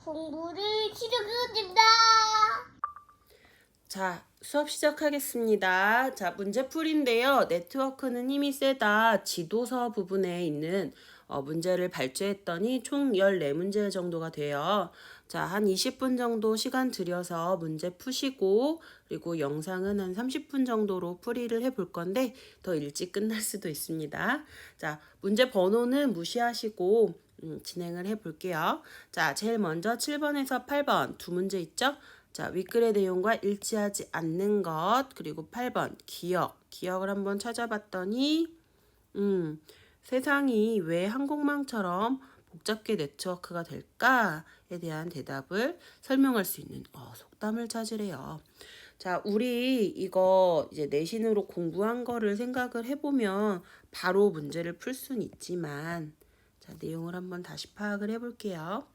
공부를 시작합니다. 자, 수업 시작하겠습니다. 자, 문제풀이인데요. 네트워크는 힘이 세다. 지도서 부분에 있는 문제를 발제했더니 총 14문제 정도가 돼요. 자, 한 20분 정도 시간 들여서 문제 푸시고, 그리고 영상은 한 30분 정도로 풀이를 해볼 건데, 더 일찍 끝날 수도 있습니다. 자, 문제 번호는 무시하시고, 진행을 해볼게요. 자, 제일 먼저 7번에서 8번 두 문제 있죠? 자, 윗글의 내용과 일치하지 않는 것, 그리고 8번 기억을 한번 찾아봤더니 세상이 왜 한국망처럼 복잡게 네트워크가 될까에 대한 대답을 설명할 수 있는 속담을 찾으래요. 자, 우리 이거 이제 내신으로 공부한 거를 생각을 해보면 바로 문제를 풀 수는 있지만, 자, 내용을 한번 다시 파악을 해볼게요.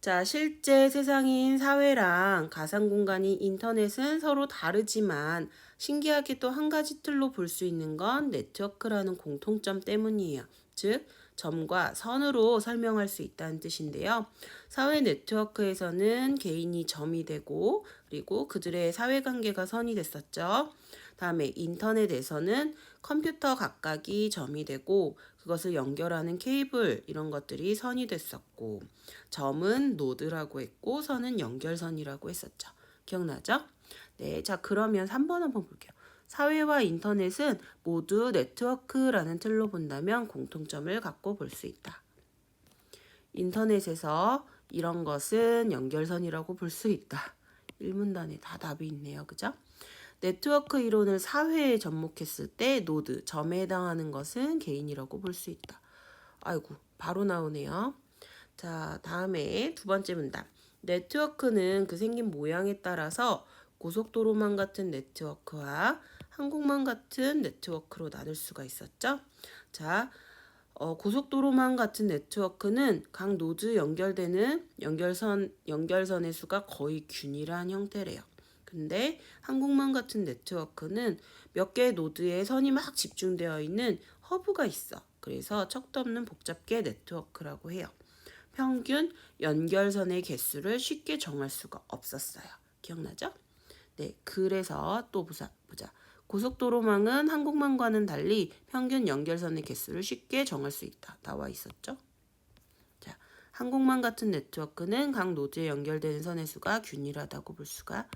자, 실제 세상인 사회랑 가상 공간인 인터넷은 서로 다르지만 신기하게 또 한 가지 틀로 볼 수 있는 건 네트워크라는 공통점 때문이에요. 즉, 점과 선으로 설명할 수 있다는 뜻인데요. 사회 네트워크에서는 개인이 점이 되고 그리고 그들의 사회관계가 선이 됐었죠. 다음에 인터넷에서는 컴퓨터 각각이 점이 되고 그것을 연결하는 케이블 이런 것들이 선이 됐었고, 점은 노드라고 했고 선은 연결선이라고 했었죠. 기억나죠? 네, 자 그러면 3번 한번 볼게요. 사회와 인터넷은 모두 네트워크라는 틀로 본다면 공통점을 갖고 볼 수 있다. 인터넷에서 이런 것은 연결선이라고 볼 수 있다. 1문단에 다 답이 있네요. 그죠? 네트워크 이론을 사회에 접목했을 때 노드, 점에 해당하는 것은 개인이라고 볼 수 있다. 아이고, 바로 나오네요. 자, 다음에 두 번째 문단. 네트워크는 그 생긴 모양에 따라서 고속도로망 같은 네트워크와 한국망 같은 네트워크로 나눌 수가 있었죠. 자, 고속도로망 같은 네트워크는 각 노드 연결되는 연결선의 수가 거의 균일한 형태래요. 근데 한국망 같은 네트워크는 몇 개의 노드에 선이 막 집중되어 있는 허브가 있어. 그래서 척도 없는 복잡계 네트워크라고 해요. 평균 연결선의 개수를 쉽게 정할 수가 없었어요. 기억나죠? 네, 그래서 또 보자. 고속도로망은 한국망과는 달리 평균 연결선의 개수를 쉽게 정할 수 있다. 나와 있었죠? 자, 한국망 같은 네트워크는 각 노드에 연결되는 선의 수가 균일하다고 볼 수가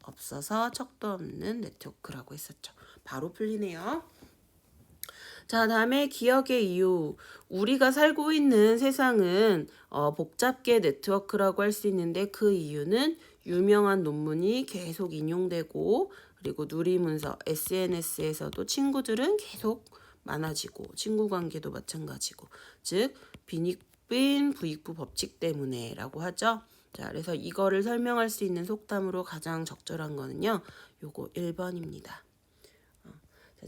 없어서 척도 없는 네트워크라고 했었죠. 바로 풀리네요. 자, 다음에 기억의 이유. 우리가 살고 있는 세상은 복잡계 네트워크라고 할 수 있는데 그 이유는 유명한 논문이 계속 인용되고 그리고 누리문서, SNS에서도 친구들은 계속 많아지고 친구 관계도 마찬가지고 즉 빈익빈 부익부 법칙 때문에 라고 하죠. 자, 그래서 이거를 설명할 수 있는 속담으로 가장 적절한 거는요. 요거 1번입니다.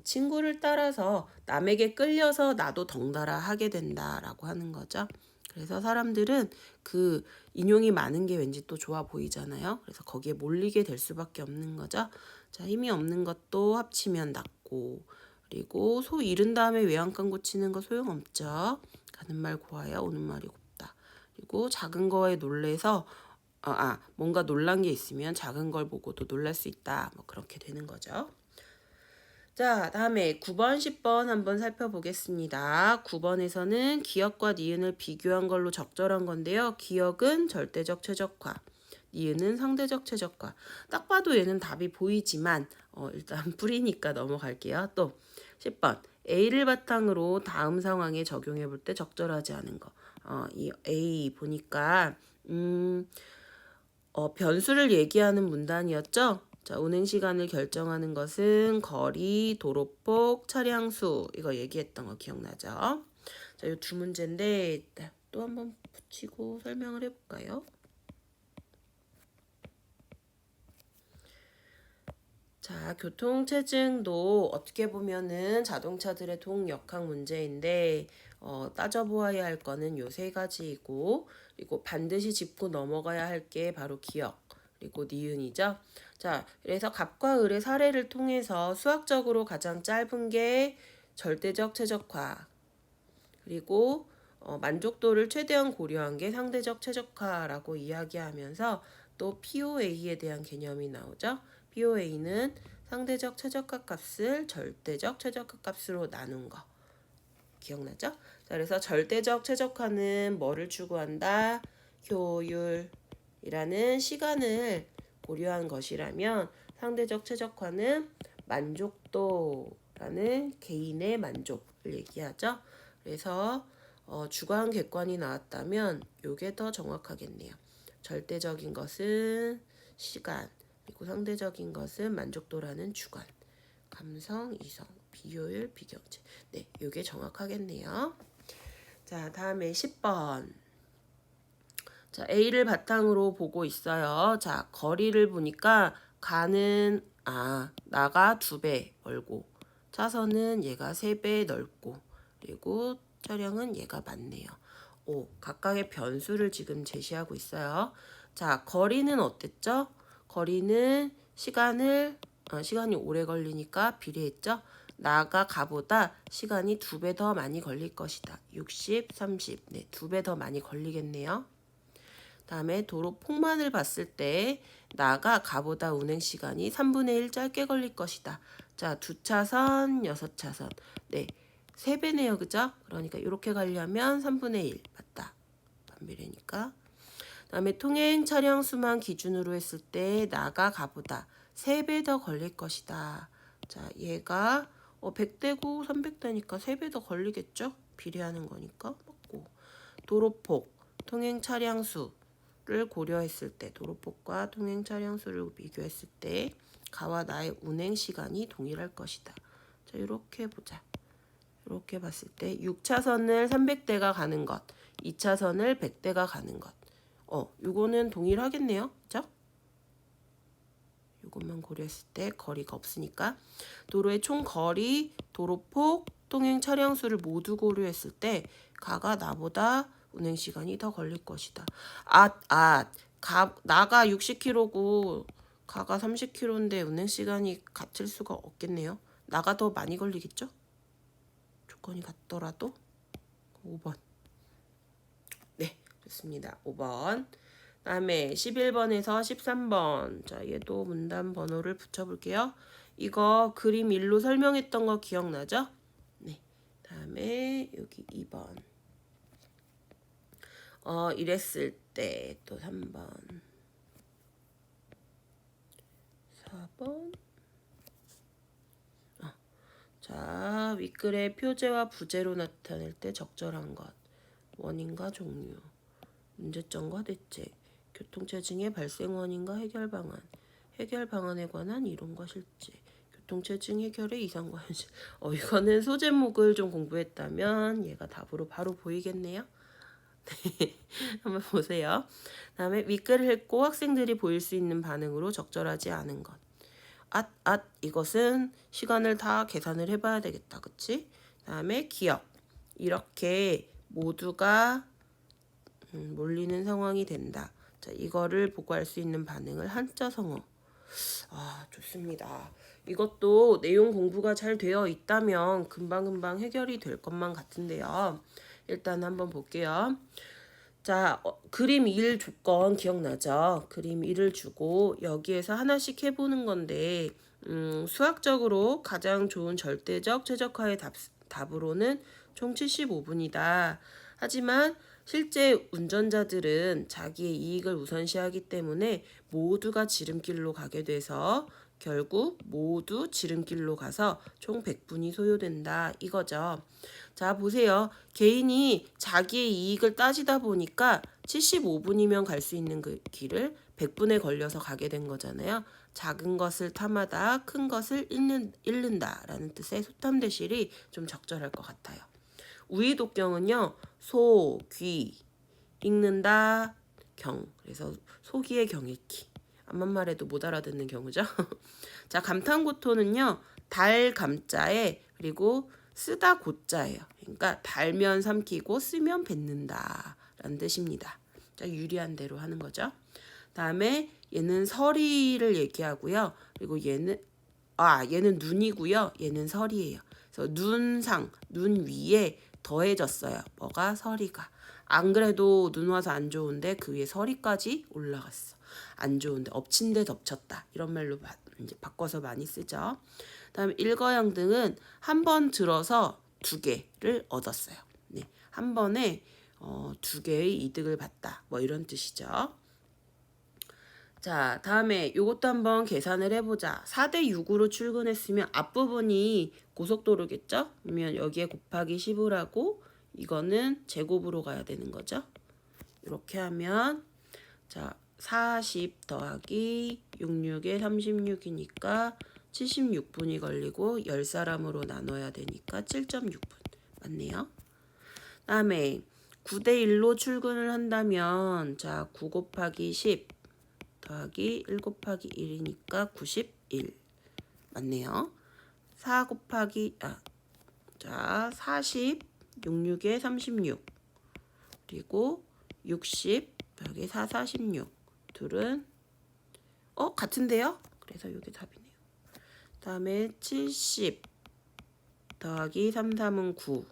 친구를 따라서 남에게 끌려서 나도 덩달아 하게 된다라고 하는 거죠. 그래서 사람들은 그 인용이 많은 게 왠지 또 좋아 보이잖아요. 그래서 거기에 몰리게 될 수밖에 없는 거죠. 자, 힘이 없는 것도 합치면 낫고, 그리고 소 잃은 다음에 외양간 고치는 거 소용없죠. 가는 말 고와야 오는 말이 곱다. 그리고 작은 거에 놀래서 뭔가 놀란 게 있으면 작은 걸 보고도 놀랄 수 있다. 뭐 그렇게 되는 거죠. 자, 다음에 9번, 10번 한번 살펴보겠습니다. 9번에서는 기역과 니은을 비교한 걸로 적절한 건데요. 기역은 절대적 최적화, 니은은 상대적 최적화. 딱 봐도 얘는 답이 보이지만 일단 풀이니까 넘어갈게요. 또 10번, A를 바탕으로 다음 상황에 적용해 볼 때 적절하지 않은 거. 이 A 보니까 변수를 얘기하는 문단이었죠. 자, 운행 시간을 결정하는 것은 거리, 도로폭, 차량수 이거 얘기했던 거 기억나죠? 자, 이 두 문제인데 또 한번 붙이고 설명을 해볼까요? 자, 교통체증도 어떻게 보면은 자동차들의 동역학 문제인데 따져보아야 할 거는 요 세 가지이고 그리고 반드시 짚고 넘어가야 할 게 바로 기역 그리고 니은이죠. 자, 그래서 갑과 을의 사례를 통해서 수학적으로 가장 짧은 게 절대적 최적화 그리고 만족도를 최대한 고려한 게 상대적 최적화라고 이야기하면서 또 POA에 대한 개념이 나오죠. POA는 상대적 최적화 값을 절대적 최적화 값으로 나눈 거. 기억나죠? 자, 그래서 절대적 최적화는 뭐를 추구한다? 효율이라는 시간을 고려한 것이라면 상대적 최적화는 만족도라는 개인의 만족을 얘기하죠. 그래서 주관 객관이 나왔다면 이게 더 정확하겠네요. 절대적인 것은 시간, 그리고 상대적인 것은 만족도라는 주관. 감성, 이성, 비효율, 비경제. 네, 이게 정확하겠네요. 자, 다음에 10번. 자, A를 바탕으로 보고 있어요. 자, 거리를 보니까 나가 2배 멀고, 차선은 얘가 3배 넓고, 그리고 차량은 얘가 많네요. 각각의 변수를 지금 제시하고 있어요. 자, 거리는 어땠죠? 거리는 시간이 오래 걸리니까 비례했죠? 나가 가보다 시간이 2배 더 많이 걸릴 것이다. 60, 30. 네, 2배 더 많이 걸리겠네요. 다음에 도로 폭만을 봤을 때 나가 가보다 운행 시간이 3분의 1 짧게 걸릴 것이다. 자, 2차선, 6차선. 네, 3배네요. 그죠? 그러니까 이렇게 가려면 3분의 1. 맞다. 반비례니까. 다음에 통행 차량 수만 기준으로 했을 때 나가 가보다 3배 더 걸릴 것이다. 자, 얘가 100대고 300대니까 3배 더 걸리겠죠? 비례하는 거니까 맞고. 도로폭, 통행 차량 수를 고려했을 때 도로폭과 통행 차량 수를 비교했을 때 가와 나의 운행 시간이 동일할 것이다. 자, 이렇게 보자. 이렇게 봤을 때 6차선을 300대가 가는 것, 2차선을 100대가 가는 것. 요거는 동일하겠네요. 그죠? 요것만 고려했을 때 거리가 없으니까 도로의 총 거리, 도로폭, 통행 차량 수를 모두 고려했을 때 가가 나보다 운행 시간이 더 걸릴 것이다. 나가 60km고 가가 30km인데 운행 시간이 같을 수가 없겠네요. 나가 더 많이 걸리겠죠? 조건이 같더라도 5번. 네, 좋습니다. 5번. 다음에 11번에서 13번. 자, 얘도 문단 번호를 붙여볼게요. 이거 그림 1로 설명했던 거 기억나죠? 네. 다음에 여기 2번. 이랬을 때 또 3번. 4번. 자, 윗글의 표제와 부제로 나타낼 때 적절한 것. 원인과 종류. 문제점과 대책. 교통체증의 발생 원인과 해결 방안. 해결 방안에 관한 이론과 실제. 교통체증 해결의 이상과 현실. 이거는 소제목을 좀 공부했다면 얘가 답으로 바로 보이겠네요. 네, 한번 보세요. 다음에 윗글을 읽고 학생들이 보일 수 있는 반응으로 적절하지 않은 것. 이것은 시간을 다 계산을 해봐야 되겠다. 그치? 다음에 기억. 이렇게 모두가 몰리는 상황이 된다. 자, 이거를 보고 할 수 있는 반응을 한자 성어. 좋습니다. 이것도 내용 공부가 잘 되어 있다면 금방금방 해결이 될 것만 같은데요. 일단 한번 볼게요. 자, 그림 1 조건 기억나죠? 그림 1을 주고 여기에서 하나씩 해보는 건데 수학적으로 가장 좋은 절대적 최적화의 답으로는 총 75분이다. 하지만 실제 운전자들은 자기의 이익을 우선시하기 때문에 모두가 지름길로 가게 돼서 결국 모두 지름길로 가서 총 100분이 소요된다 이거죠. 자, 보세요. 개인이 자기의 이익을 따지다 보니까 75분이면 갈 수 있는 그 길을 100분에 걸려서 가게 된 거잖아요. 작은 것을 탐하다 큰 것을 잃는다라는 뜻의 소탐대실이 좀 적절할 것 같아요. 우이독경은요. 소, 귀, 읽는다, 경. 그래서 소기의 경읽기. 앞만 말해도 못 알아듣는 경우죠. 자, 감탄고토는요. 달 감자에 그리고 쓰다 고자예요. 그러니까 달면 삼키고 쓰면 뱉는다 라는 뜻입니다. 자, 유리한 대로 하는 거죠. 다음에 얘는 서리를 얘기하고요. 그리고 얘는 눈이고요. 얘는 설이에요. 그래서 눈 위에 더해졌어요. 뭐가? 서리가. 안 그래도 눈 와서 안 좋은데 그 위에 서리까지 올라갔어. 안 좋은데 엎친 데 덮쳤다. 이런 말로 이제 바꿔서 많이 쓰죠. 다음에 일거양등은 한 번 들어서 두 개를 얻었어요. 네, 한 번에 두 개의 이득을 봤다. 뭐 이런 뜻이죠. 자, 다음에 이것도 한번 계산을 해보자. 4대 6으로 출근했으면 앞부분이 고속도로겠죠? 그러면 여기에 곱하기 10을 하고 이거는 제곱으로 가야 되는 거죠. 이렇게 하면 자 40 더하기 66에 36이니까 76분이 걸리고 10사람으로 나눠야 되니까 7.6분 맞네요. 다음에 9대 1로 출근을 한다면 자 9 곱하기 10 더하기 1 곱하기 1이니까 91 맞네요. 4 곱하기 자 40 66에 36 그리고 60 여기 4 46 둘은 같은데요? 그래서 이게 답이네요. 다음에 70 더하기 3 3은 9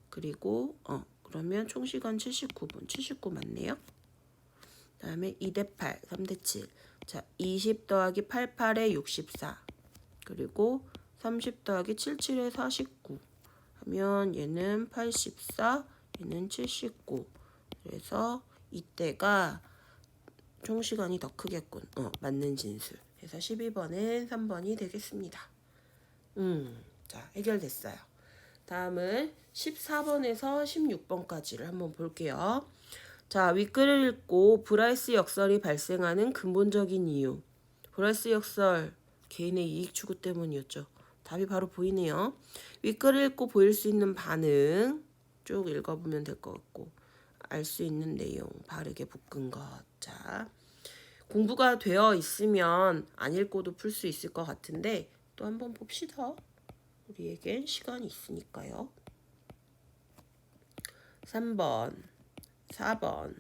그리고 그러면 총 시간 79분 79 맞네요. 다음에 2대 8 3대 7 자 20 더하기 88에 64 그리고 30 더하기 77에 49 하면 얘는 84 얘는 79 그래서 이때가 총 시간이 더 크겠군. 맞는 진술. 그래서 12번은 3번이 되겠습니다. 자, 해결됐어요. 다음은 14번에서 16번까지를 한번 볼게요. 자, 윗글을 읽고 브라이스 역설이 발생하는 근본적인 이유. 브라이스 역설, 개인의 이익 추구 때문이었죠. 답이 바로 보이네요. 윗글을 읽고 보일 수 있는 반응 쭉 읽어보면 될 것 같고 알 수 있는 내용 바르게 묶은 것. 자, 공부가 되어 있으면 안 읽고도 풀 수 있을 것 같은데 또 한번 봅시다. 우리에겐 시간이 있으니까요. 3번, 4번,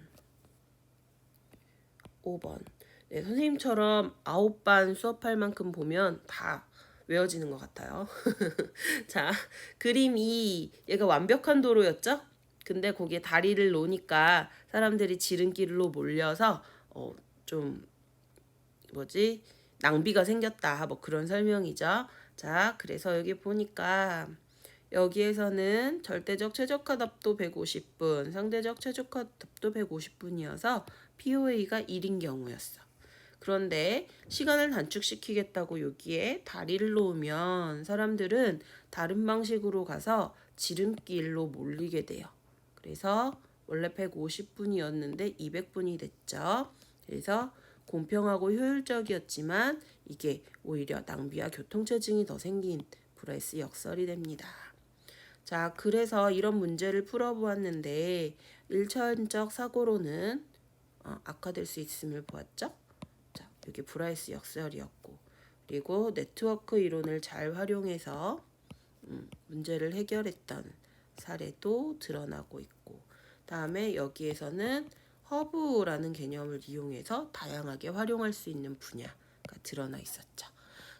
5번. 네, 선생님처럼 9반 수업할 만큼 보면 다 외워지는 것 같아요. 자, 그림 2. 얘가 완벽한 도로였죠? 근데 거기에 다리를 놓으니까 사람들이 지름길로 몰려서 좀 낭비가 생겼다. 뭐 그런 설명이죠. 자, 그래서 여기 보니까 여기에서는 절대적 최적화답도 150분, 상대적 최적화답도 150분이어서 POA가 1인 경우였어. 그런데 시간을 단축시키겠다고 여기에 다리를 놓으면 사람들은 다른 방식으로 가서 지름길로 몰리게 돼요. 그래서 원래 150분이었는데 200분이 됐죠. 그래서 공평하고 효율적이었지만 이게 오히려 낭비와 교통체증이 더 생긴 브라이스 역설이 됩니다. 자, 그래서 이런 문제를 풀어보았는데 1차원적 사고로는 악화될 수 있음을 보았죠. 자, 여기 브라이스 역설이었고 그리고 네트워크 이론을 잘 활용해서 문제를 해결했던 사례도 드러나고 있고 다음에 여기에서는 허브라는 개념을 이용해서 다양하게 활용할 수 있는 분야가 드러나 있었죠.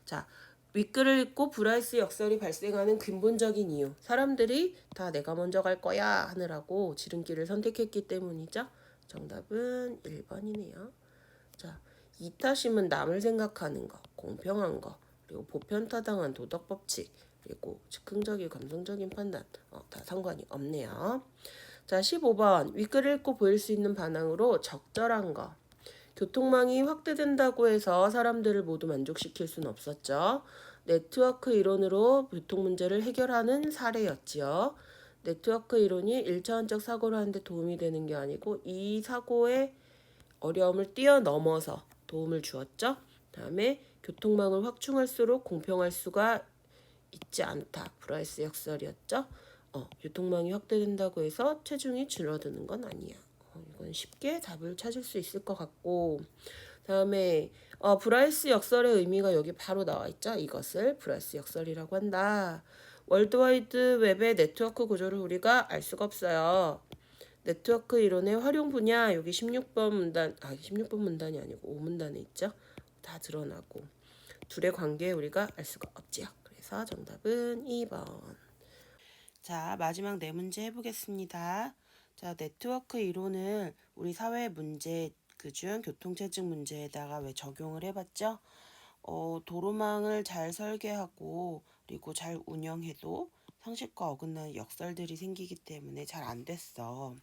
자, 윗글을 읽고 브라이스 역설이 발생하는 근본적인 이유. 사람들이 다 내가 먼저 갈 거야 하느라고 지름길을 선택했기 때문이죠. 정답은 1번이네요. 자, 이타심은 남을 생각하는 거, 공평한 거, 그리고 보편타당한 도덕 법칙, 그리고 즉흥적인 감성적인 판단, 다 상관이 없네요. 자, 15번 윗글을 읽고 보일 수 있는 반항으로 적절한 거. 교통망이 확대된다고 해서 사람들을 모두 만족시킬 수는 없었죠. 네트워크 이론으로 교통 문제를 해결하는 사례였지요. 네트워크 이론이 1차원적 사고를 하는데 도움이 되는 게 아니고 이 사고의 어려움을 뛰어넘어서 도움을 주었죠. 다음에 교통망을 확충할수록 공평할 수가 있지 않다. 브라이스 역설이었죠. 교통망이 확대된다고 해서 체중이 줄어드는 건 아니야. 이건 쉽게 답을 찾을 수 있을 것 같고 다음에 브라이스 역설의 의미가 여기 바로 나와 있죠. 이것을 브라이스 역설이라고 한다. 월드와이드 웹의 네트워크 구조를 우리가 알 수가 없어요. 네트워크 이론의 활용 분야 여기 16번 문단 16번 문단이 아니고 5문단에 있죠. 다 드러나고 둘의 관계 우리가 알 수가 없지요. 그래서 정답은 2번. 자, 마지막 네 문제 해보겠습니다. 자, 네트워크 이론을 우리 사회 문제 그중 교통체증 문제에다가 왜 적용을 해봤죠? 도로망을 잘 설계하고 그리고 잘 운영해도 상식과 어긋나는 역설들이 생기기 때문에 잘 안 됐어.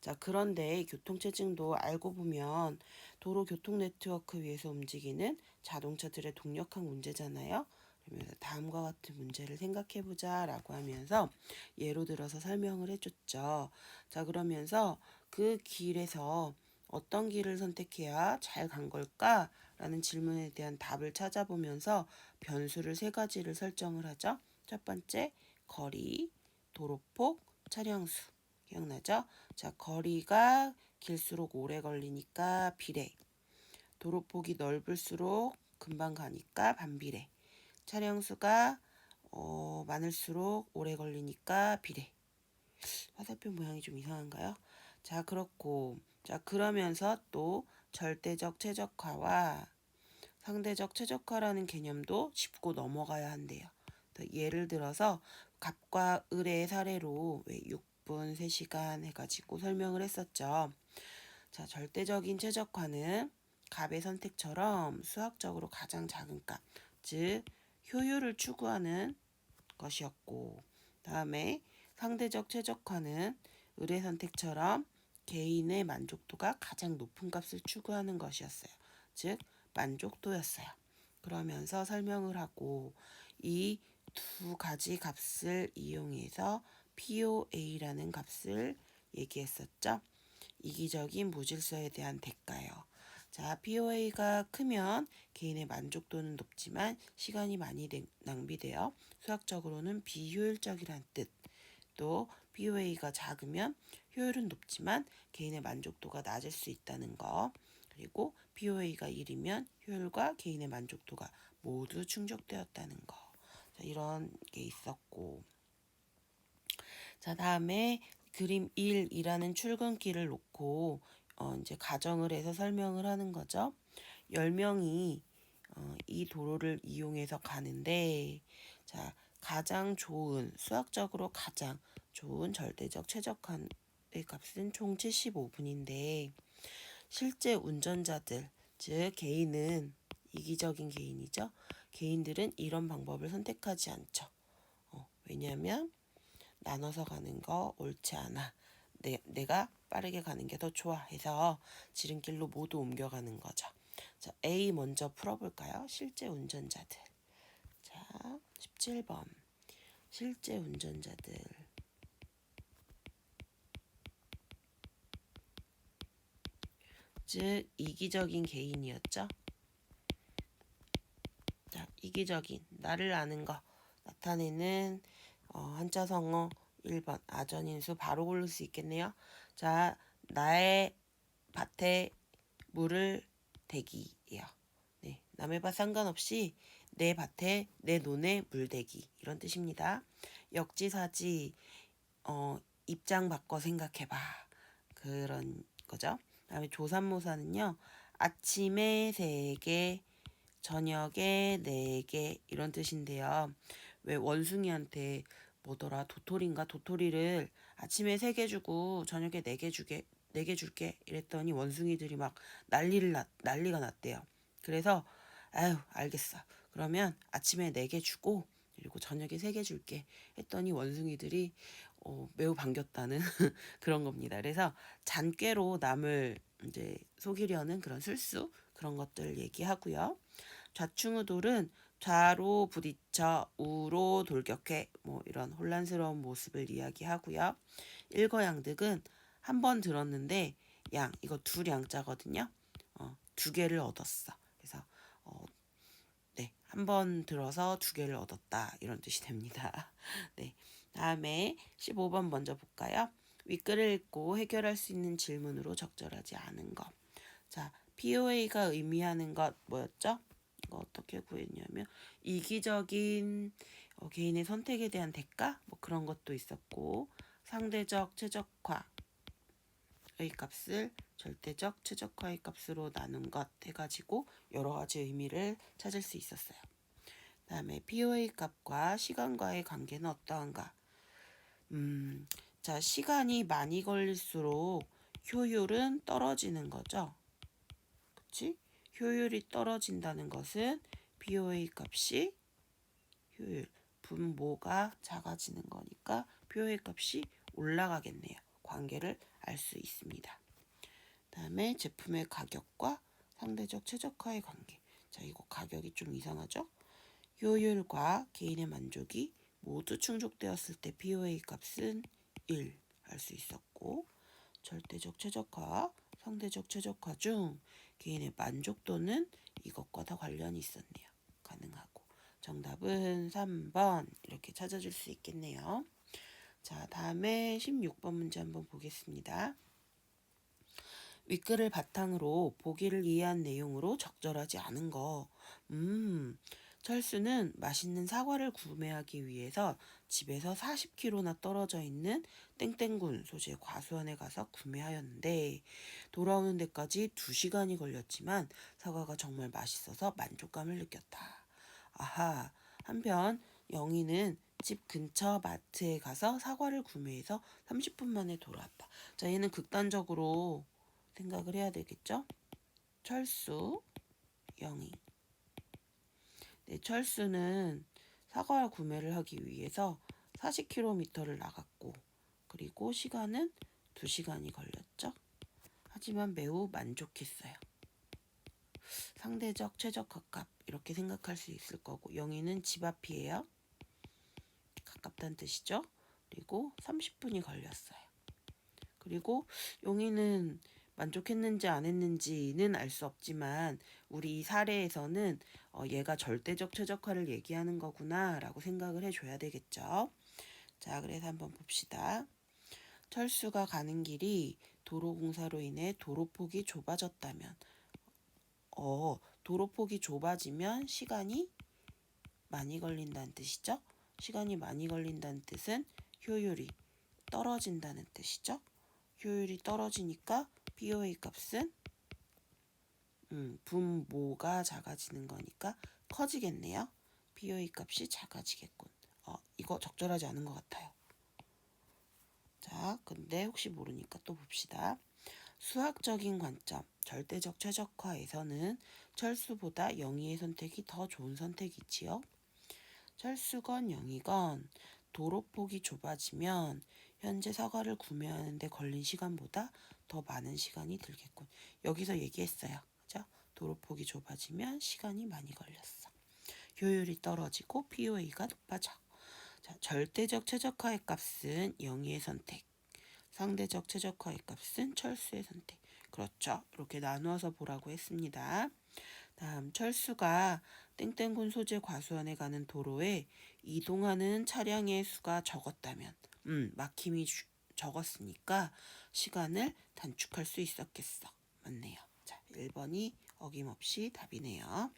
자, 그런데 교통체증도 알고 보면 도로 교통 네트워크 위에서 움직이는 자동차들의 동력학 문제잖아요. 그러면서 다음과 같은 문제를 생각해 보자라고 하면서 예로 들어서 설명을 해줬죠. 자, 그러면서 그 길에서 어떤 길을 선택해야 잘 간 걸까? 라는 질문에 대한 답을 찾아보면서 변수를 세 가지를 설정을 하죠. 첫 번째, 거리, 도로폭, 차량수. 기억나죠? 자, 거리가 길수록 오래 걸리니까 비례. 도로폭이 넓을수록 금방 가니까 반비례. 차량 수가 많을수록 오래 걸리니까 비례. 화살표 모양이 좀 이상한가요? 자, 그렇고. 자, 그러면서 또 절대적 최적화와 상대적 최적화라는 개념도 짚고 넘어가야 한대요. 예를 들어서 갑과 을의 사례로 왜 6분 3시간 해가지고 설명을 했었죠. 자, 절대적인 최적화는 갑의 선택처럼 수학적으로 가장 작은 값, 즉 효율을 추구하는 것이었고, 다음에 상대적 최적화는 을의 선택처럼 개인의 만족도가 가장 높은 값을 추구하는 것이었어요. 즉 만족도였어요. 그러면서 설명을 하고 이 두 가지 값을 이용해서 POA라는 값을 얘기했었죠. 이기적인 무질서에 대한 대가요. 자, POA가 크면 개인의 만족도는 높지만 시간이 많이 낭비되어 수학적으로는 비효율적이란 뜻. 또 POA가 작으면 효율은 높지만 개인의 만족도가 낮을 수 있다는 거. 그리고 POA가 1이면 효율과 개인의 만족도가 모두 충족되었다는 거. 자, 이런 게 있었고. 자, 다음에 그림 1이라는 출근길을 놓고 이제 가정을 해서 설명을 하는 거죠. 10명이 이 도로를 이용해서 가는데 자, 가장 좋은 수학적으로 가장 좋은 절대적 최적화의 값은 총 75분인데 실제 운전자들 즉 개인은 이기적인 개인이죠. 개인들은 이런 방법을 선택하지 않죠. 왜냐하면 나눠서 가는 거 옳지 않아. 내가 빠르게 가는 게 더 좋아 해서 지름길로 모두 옮겨가는 거죠. 자, A 먼저 풀어볼까요? 실제 운전자들. 자, 17번. 실제 운전자들. 즉, 이기적인 개인이었죠. 자, 이기적인, 나를 아는 거 나타내는 한자 성어 1번 아전인수 바로 고를 수 있겠네요. 자, 나의 밭에 물을 대기예요. 네, 남의 밭 상관없이 내 밭에 내 논에 물 대기 이런 뜻입니다. 역지사지 입장 바꿔 생각해봐 그런 거죠. 그다음에 조삼모사는요. 아침에 3개 저녁에 4개 이런 뜻인데요. 왜 원숭이한테 뭐더라 도토리인가 도토리를 아침에 3개 주고 저녁에 4개 줄게 이랬더니 원숭이들이 막 난리가 났대요. 그래서 아유 알겠어. 그러면 아침에 4개 주고 그리고 저녁에 3개 줄게 했더니 원숭이들이 매우 반겼다는 그런 겁니다. 그래서 잔꾀로 남을 이제 속이려는 그런 술수 그런 것들 얘기하고요. 좌충우돌은 좌로 부딪혀 우로 돌격해 뭐 이런 혼란스러운 모습을 이야기하고요. 일거양득은 한 번 들었는데 양 이거 둘 양자거든요. 2개를 얻었어. 그래서 네, 한 번 들어서 2개를 얻었다 이런 뜻이 됩니다. 네, 다음에 15번 먼저 볼까요? 윗글을 읽고 해결할 수 있는 질문으로 적절하지 않은 것. 자, POA가 의미하는 것 뭐였죠? 이거 어떻게 구했냐면 이기적인 개인의 선택에 대한 대가 뭐 그런 것도 있었고 상대적 최적화의 값을 절대적 최적화의 값으로 나눈 것 해가지고 여러 가지 의미를 찾을 수 있었어요. 다음에 POA 값과 시간과의 관계는 어떠한가? 자, 시간이 많이 걸릴수록 효율은 떨어지는 거죠. 그치? 효율이 떨어진다는 것은 BOA 값이 효율, 분모가 작아지는 거니까 BOA 값이 올라가겠네요. 관계를 알 수 있습니다. 다음에 제품의 가격과 상대적 최적화의 관계. 자, 이거 가격이 좀 이상하죠? 효율과 개인의 만족이 모두 충족되었을 때 BOA 값은 1 알 수 있었고, 절대적 최적화, 상대적 최적화 중 개인의 만족도는 이것과 다 관련이 있었네요. 가능하고. 정답은 3번 이렇게 찾아줄 수 있겠네요. 자, 다음에 16번 문제 한번 보겠습니다. 윗글을 바탕으로 보기를 이해한 내용으로 적절하지 않은 거. 철수는 맛있는 사과를 구매하기 위해서 집에서 40km나 떨어져 있는 땡땡군 소재 과수원에 가서 구매하였는데 돌아오는 데까지 2시간이 걸렸지만 사과가 정말 맛있어서 만족감을 느꼈다. 아하, 한편 영희는 집 근처 마트에 가서 사과를 구매해서 30분 만에 돌아왔다. 자, 얘는 극단적으로 생각을 해야 되겠죠? 철수, 영희. 네, 철수는 사과 구매를 하기 위해서 40km를 나갔고, 그리고 시간은 2시간이 걸렸죠. 하지만 매우 만족했어요. 상대적 최적화값 이렇게 생각할 수 있을 거고, 영희는 집 앞이에요. 가깝다는 뜻이죠. 그리고 30분이 걸렸어요. 그리고 용이는 만족했는지 안 했는지는 알 수 없지만 우리 이 사례에서는 얘가 절대적 최적화를 얘기하는 거구나 라고 생각을 해줘야 되겠죠. 자, 그래서 한번 봅시다. 철수가 가는 길이 도로공사로 인해 도로폭이 좁아졌다면 도로폭이 좁아지면 시간이 많이 걸린다는 뜻이죠. 시간이 많이 걸린다는 뜻은 효율이 떨어진다는 뜻이죠. 효율이 떨어지니까 BOA 값은 분모가 작아지는 거니까 커지겠네요. BOA 값이 작아지겠군. 이거 적절하지 않은 것 같아요. 자, 근데 혹시 모르니까 또 봅시다. 수학적인 관점, 절대적 최적화에서는 철수보다 영희의 선택이 더 좋은 선택이지요. 철수건 영희건 도로폭이 좁아지면 현재 사과를 구매하는 데 걸린 시간보다 더 많은 시간이 들겠군. 여기서 얘기했어요. 그죠? 도로폭이 좁아지면 시간이 많이 걸렸어. 효율이 떨어지고 POA가 높아져. 자, 절대적 최적화의 값은 영희의 선택. 상대적 최적화의 값은 철수의 선택. 그렇죠. 이렇게 나누어서 보라고 했습니다. 다음 철수가 땡땡군 소재 과수원에 가는 도로에 이동하는 차량의 수가 적었다면 막힘이 적었으니까 시간을 단축할 수 있었겠어. 맞네요. 자, 1번이 어김없이 답이네요.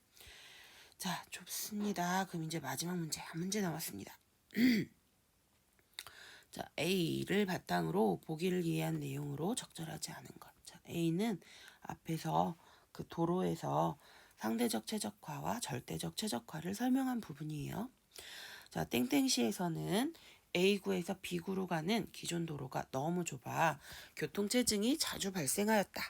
자, 좋습니다. 그럼 이제 마지막 문제 한 문제 남았습니다. 자, A를 바탕으로 보기를 이해한 내용으로 적절하지 않은 것. 자, A는 앞에서 그 도로에서 상대적 최적화와 절대적 최적화를 설명한 부분이에요. 자, 땡땡시에서는 A구에서 B구로 가는 기존 도로가 너무 좁아 교통체증이 자주 발생하였다.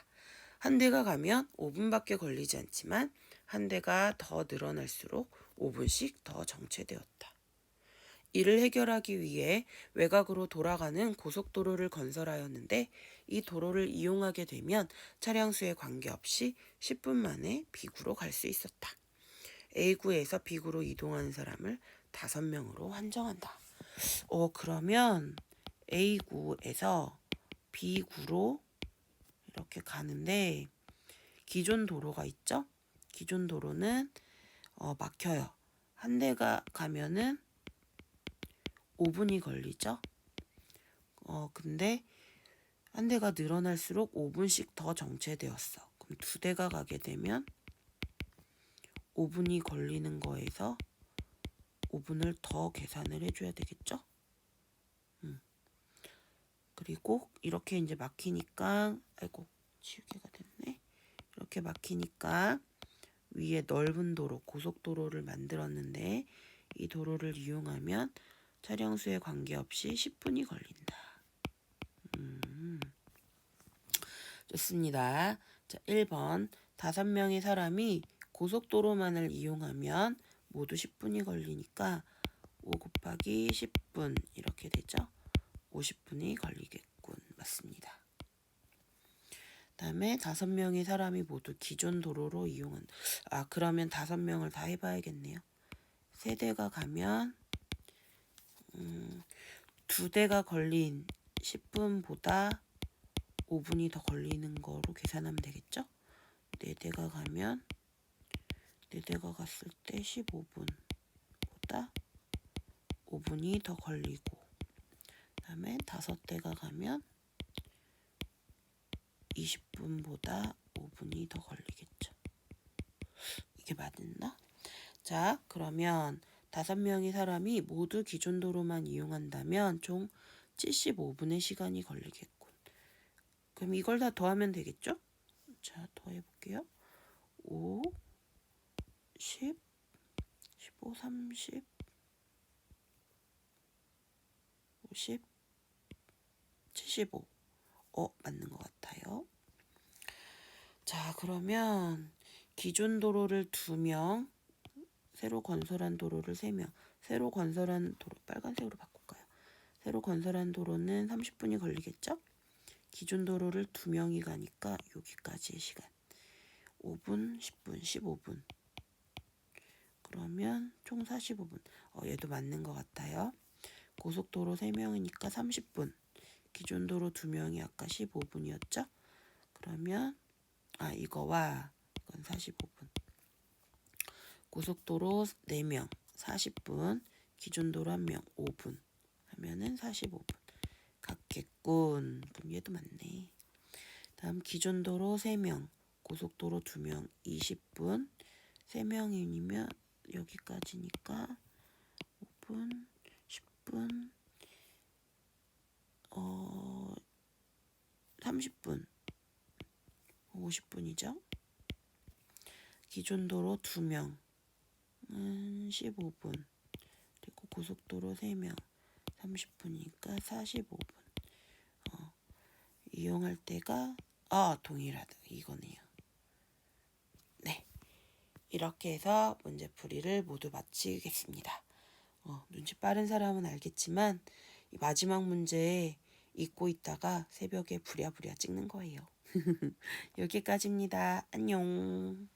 한 대가 가면 5분밖에 걸리지 않지만 한 대가 더 늘어날수록 5분씩 더 정체되었다. 이를 해결하기 위해 외곽으로 돌아가는 고속도로를 건설하였는데 이 도로를 이용하게 되면 차량 수에 관계없이 10분 만에 B구로 갈 수 있었다. A구에서 B구로 이동하는 사람을 5명으로 한정한다. 그러면 A구에서 B구로 이렇게 가는데 기존 도로가 있죠? 기존 도로는 막혀요. 한 대가 가면은 5분이 걸리죠. 근데 한 대가 늘어날수록 5분씩 더 정체되었어. 그럼 2대가 가게 되면 5분이 걸리는 거에서 5분을 더 계산을 해줘야 되겠죠. 그리고 이렇게 이제 막히니까 치우개가 됐네. 이렇게 막히니까 위에 넓은 도로, 고속도로를 만들었는데 이 도로를 이용하면 차량 수에 관계없이 10분이 걸린다. 좋습니다. 자, 1번. 5명의 사람이 고속도로만을 이용하면 모두 10분이 걸리니까 5 곱하기 10분 이렇게 되죠. 50분이 걸리겠군. 맞습니다. 다음에 5명의 사람이 모두 기존 도로로 이용한. 그러면 5명을 다 해봐야겠네요. 3대가 가면 2대가 걸린 10분보다 5분이 더 걸리는 거로 계산하면 되겠죠? 4대가 가면 4대가 갔을 때 15분보다 5분이 더 걸리고, 그 다음에 5대가 가면 20분보다 5분이 더 걸리겠죠. 이게 맞나? 자, 그러면 5명의 사람이 모두 기존 도로만 이용한다면 총 75분의 시간이 걸리겠군. 그럼 이걸 다 더하면 되겠죠? 자, 더해볼게요. 5, 10, 15, 30, 50, 75. 맞는 것 같아요. 자, 그러면 기존 도로를 2명, 새로 건설한 도로를 3명. 새로 건설한 도로, 빨간색으로 바꿀까요? 새로 건설한 도로는 30분이 걸리겠죠? 기존 도로를 2명이 가니까 여기까지의 시간. 5분, 10분, 15분. 그러면 총 45분. 얘도 맞는 것 같아요. 고속도로 3명이니까 30분. 기존 도로 2명이 아까 15분이었죠? 그러면 이건 45분. 고속도로 4명 40분, 기존 도로 1명 5분 하면은 45분 같겠군. 그럼 얘도 맞네. 다음 기존 도로 3명, 고속도로 2명 20분, 3명이면 여기까지니까 5분, 10분, 30분, 50분이죠. 기존 도로 2명 15분, 그리고 고속도로 3명 30분이니까 45분. 이용할 때가 동일하다. 이거네요. 네, 이렇게 해서 문제풀이를 모두 마치겠습니다. 눈치 빠른 사람은 알겠지만 이 마지막 문제에 잊고 있다가 새벽에 부랴부랴 찍는 거예요. 여기까지입니다. 안녕.